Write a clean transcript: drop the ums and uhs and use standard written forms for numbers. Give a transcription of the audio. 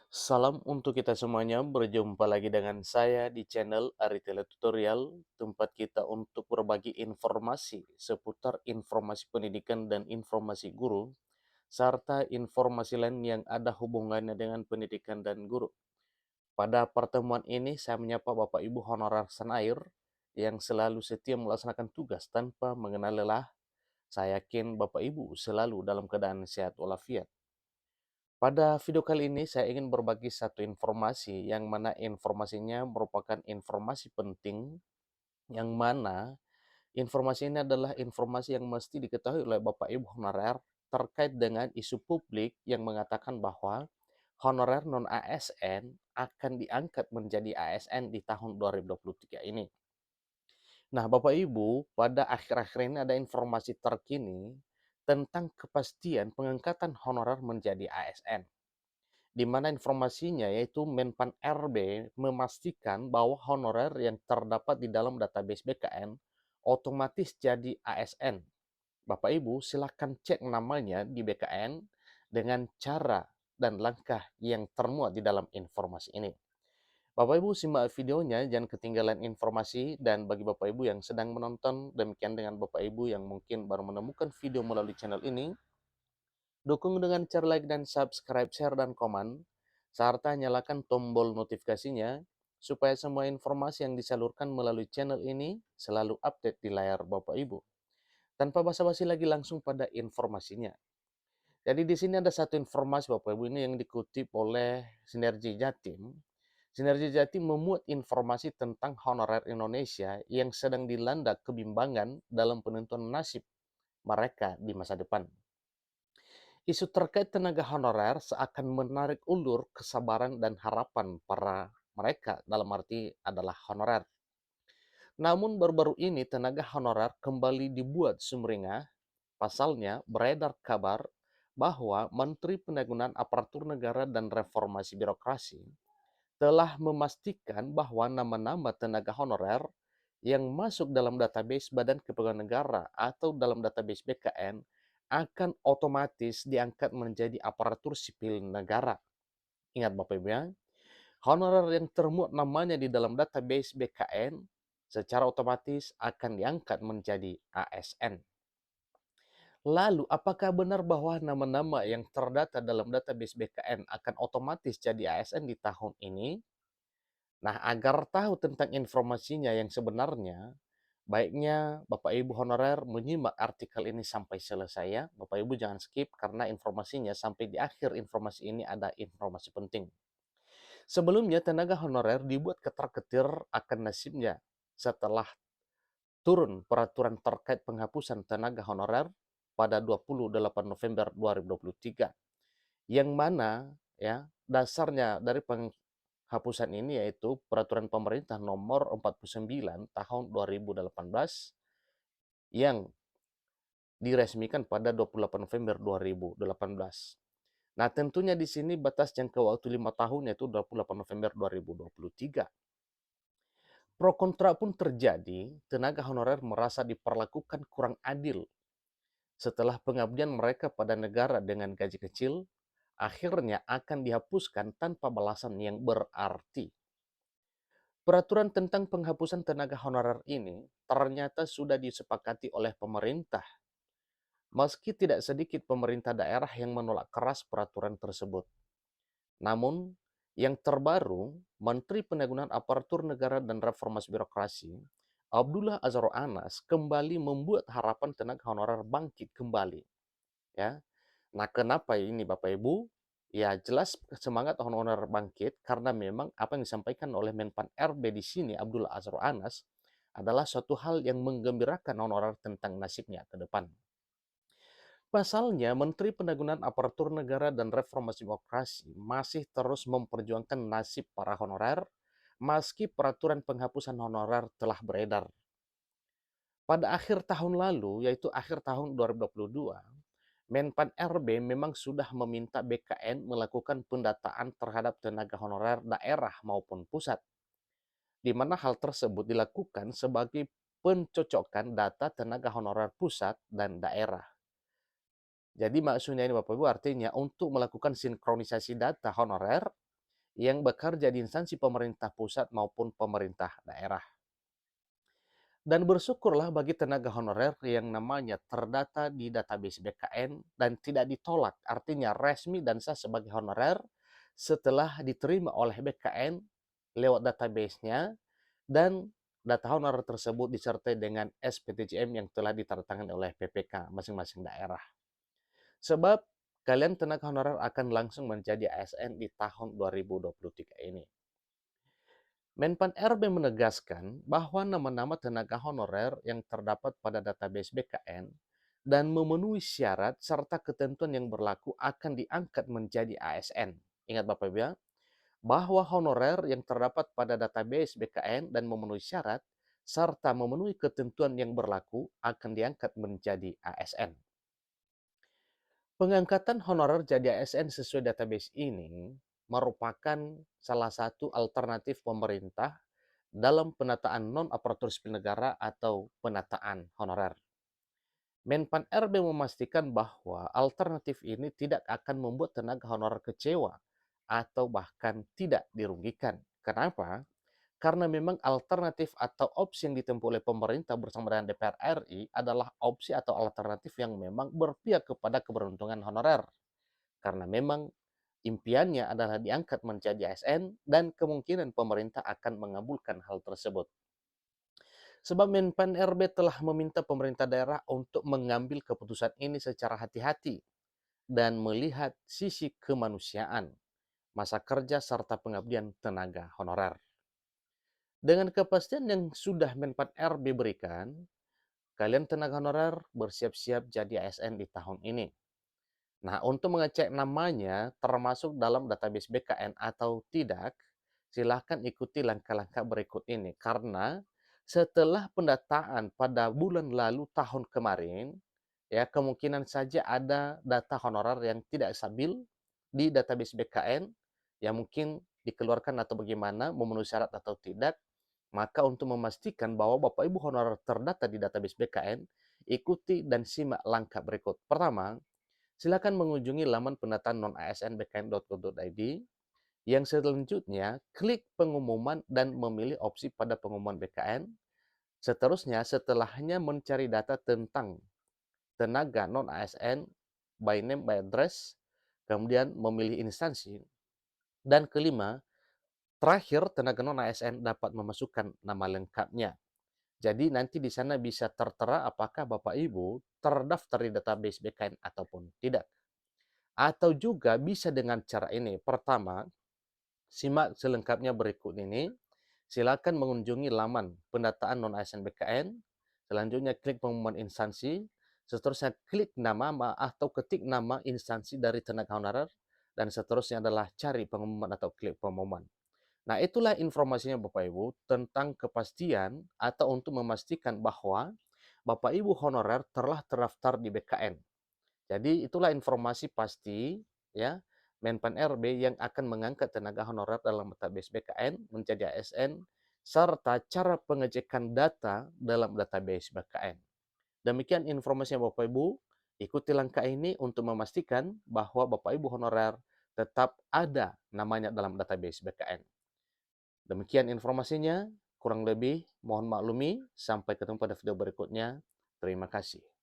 Salam untuk kita semuanya, berjumpa lagi dengan saya di channel Aritele Tutorial, tempat kita untuk berbagi informasi seputar informasi pendidikan dan informasi guru, serta informasi lain yang ada hubungannya dengan pendidikan dan guru. Pada pertemuan ini, saya menyapa Bapak Ibu honorer Senair yang selalu setia melaksanakan tugas tanpa mengenal lelah. Saya yakin Bapak Ibu selalu dalam keadaan sehat walafiat. Pada video kali ini saya ingin berbagi satu informasi yang mana informasinya merupakan informasi penting, yang mana informasi ini adalah informasi yang mesti diketahui oleh Bapak Ibu honorer terkait dengan isu publik yang mengatakan bahwa honorer non-ASN akan diangkat menjadi ASN di tahun 2023 ini. Nah, Bapak Ibu, pada akhir-akhir ini ada informasi terkini tentang kepastian pengangkatan honorer menjadi ASN, di mana informasinya yaitu Menpan RB memastikan bahwa honorer yang terdapat di dalam database BKN otomatis jadi ASN. Bapak Ibu silakan cek namanya di BKN dengan cara dan langkah yang termuat di dalam informasi ini. Bapak Ibu simak videonya, jangan ketinggalan informasi, dan bagi Bapak Ibu yang sedang menonton, demikian dengan Bapak Ibu yang mungkin baru menemukan video melalui channel ini, dukung dengan cara like dan subscribe, share, dan komen, serta nyalakan tombol notifikasinya, supaya semua informasi yang disalurkan melalui channel ini selalu update di layar Bapak Ibu. Tanpa basa-basi lagi, langsung pada informasinya. Jadi di sini ada satu informasi Bapak Ibu ini yang dikutip oleh Sinergi Jatim. Sinergi Jatim memuat informasi tentang honorer Indonesia yang sedang dilanda kebimbangan dalam penentuan nasib mereka di masa depan. Isu terkait tenaga honorer seakan menarik ulur kesabaran dan harapan para mereka, dalam arti adalah honorer. Namun baru-baru ini tenaga honorer kembali dibuat sumringah. Pasalnya beredar kabar bahwa Menteri Pendayagunaan Aparatur Negara dan Reformasi Birokrasi telah memastikan bahwa nama-nama tenaga honorer yang masuk dalam database Badan Kepegawaian Negara atau dalam database BKN akan otomatis diangkat menjadi aparatur sipil negara. Ingat Bapak Ibu ya, honorer yang termuat namanya di dalam database BKN secara otomatis akan diangkat menjadi ASN. Lalu, apakah benar bahwa nama-nama yang terdata dalam database BKN akan otomatis jadi ASN di tahun ini? Nah, agar tahu tentang informasinya yang sebenarnya, baiknya Bapak Ibu honorer menyimak artikel ini sampai selesai ya. Bapak Ibu jangan skip karena informasinya sampai di akhir informasi ini ada informasi penting. Sebelumnya, tenaga honorer dibuat ketar-ketir akan nasibnya setelah turun peraturan terkait penghapusan tenaga honorer pada 28 November 2023, yang mana ya dasarnya dari penghapusan ini yaitu peraturan pemerintah nomor 49 tahun 2018 yang diresmikan pada 28 November 2018. Nah, tentunya di sini batas jangka waktu 5 tahun yaitu 28 November 2023. Pro kontra pun terjadi, tenaga honorer merasa diperlakukan kurang adil setelah pengabdian mereka pada negara dengan gaji kecil akhirnya akan dihapuskan tanpa balasan yang berarti. Peraturan tentang penghapusan tenaga honorer ini ternyata sudah disepakati oleh pemerintah, meski tidak sedikit pemerintah daerah yang menolak keras peraturan tersebut. Namun, yang terbaru, Menteri Pendayagunaan Aparatur Negara dan Reformasi Birokrasi, Abdullah Azhar Anas, kembali membuat harapan tenaga honorer bangkit kembali. Ya, nah kenapa ini Bapak Ibu? Ya jelas semangat honorer bangkit karena memang apa yang disampaikan oleh Menpan RB di sini Abdullah Azhar Anas adalah suatu hal yang menggembirakan honorer tentang nasibnya ke depan. Pasalnya, Menteri Pendayagunaan Aparatur Negara dan Reformasi Birokrasi masih terus memperjuangkan nasib para honorer meski peraturan penghapusan honorer telah beredar. Pada akhir tahun lalu, yaitu akhir tahun 2022, Menpan RB memang sudah meminta BKN melakukan pendataan terhadap tenaga honorer daerah maupun pusat, di mana hal tersebut dilakukan sebagai pencocokan data tenaga honorer pusat dan daerah. Jadi maksudnya ini Bapak Ibu artinya untuk melakukan sinkronisasi data honorer yang bekerja di instansi pemerintah pusat maupun pemerintah daerah. Dan bersyukurlah bagi tenaga honorer yang namanya terdata di database BKN dan tidak ditolak, artinya resmi dan sah sebagai honorer setelah diterima oleh BKN lewat database-nya, dan data honorer tersebut disertai dengan SPTJM yang telah ditandatangani oleh PPK masing-masing daerah. Sebab kalian tenaga honorer akan langsung menjadi ASN di tahun 2023 ini. Menpan RB menegaskan bahwa nama-nama tenaga honorer yang terdapat pada database BKN dan memenuhi syarat serta ketentuan yang berlaku akan diangkat menjadi ASN. Ingat Bapak Ibu ya, bahwa honorer yang terdapat pada database BKN dan memenuhi syarat serta memenuhi ketentuan yang berlaku akan diangkat menjadi ASN. Pengangkatan honorer jadi ASN sesuai database ini merupakan salah satu alternatif pemerintah dalam penataan non-aparatur sipil negara atau penataan honorer. Menpan RB memastikan bahwa alternatif ini tidak akan membuat tenaga honorer kecewa atau bahkan tidak dirugikan. Kenapa? Karena memang alternatif atau opsi yang ditempuh oleh pemerintah bersama dengan DPR RI adalah opsi atau alternatif yang memang berpihak kepada keberuntungan honorer. Karena memang impiannya adalah diangkat menjadi ASN dan kemungkinan pemerintah akan mengabulkan hal tersebut. Sebab Menpan RB telah meminta pemerintah daerah untuk mengambil keputusan ini secara hati-hati dan melihat sisi kemanusiaan, masa kerja serta pengabdian tenaga honorer. Dengan kepastian yang sudah Menpan RB berikan, kalian tenaga honorer bersiap-siap jadi ASN di tahun ini. Nah, untuk mengecek namanya termasuk dalam database BKN atau tidak, silahkan ikuti langkah-langkah berikut ini. Karena setelah pendataan pada bulan lalu tahun kemarin, ya kemungkinan saja ada data honorer yang tidak stabil di database BKN, yang mungkin dikeluarkan atau bagaimana, memenuhi syarat atau tidak. Maka untuk memastikan bahwa Bapak Ibu honorer terdata di database BKN, ikuti dan simak langkah berikut. Pertama, silakan mengunjungi laman pendataan non-asn.bkn.go.id. Yang selanjutnya, klik pengumuman dan memilih opsi pada pengumuman BKN. Seterusnya, setelahnya mencari data tentang tenaga non-ASN by name, by address, kemudian memilih instansi. Dan kelima, terakhir tenaga non-ASN dapat memasukkan nama lengkapnya. Jadi nanti di sana bisa tertera apakah Bapak Ibu terdaftar di database BKN ataupun tidak. Atau juga bisa dengan cara ini. Pertama, simak selengkapnya berikut ini. Silakan mengunjungi laman pendataan non-ASN BKN. Selanjutnya klik pengumuman instansi. Seterusnya klik nama atau ketik nama instansi dari tenaga honorer. Dan seterusnya adalah cari pengumuman atau klik pengumuman. Nah, itulah informasinya Bapak Ibu tentang kepastian atau untuk memastikan bahwa Bapak Ibu honorer telah terdaftar di BKN. Jadi itulah informasi pasti ya Menpan RB yang akan mengangkat tenaga honorer dalam database BKN menjadi ASN serta cara pengecekan data dalam database BKN. Demikian informasinya Bapak Ibu. Ikuti langkah ini untuk memastikan bahwa Bapak Ibu honorer tetap ada namanya dalam database BKN. Demikian informasinya, kurang lebih mohon maklumi. Sampai ketemu pada video berikutnya. Terima kasih.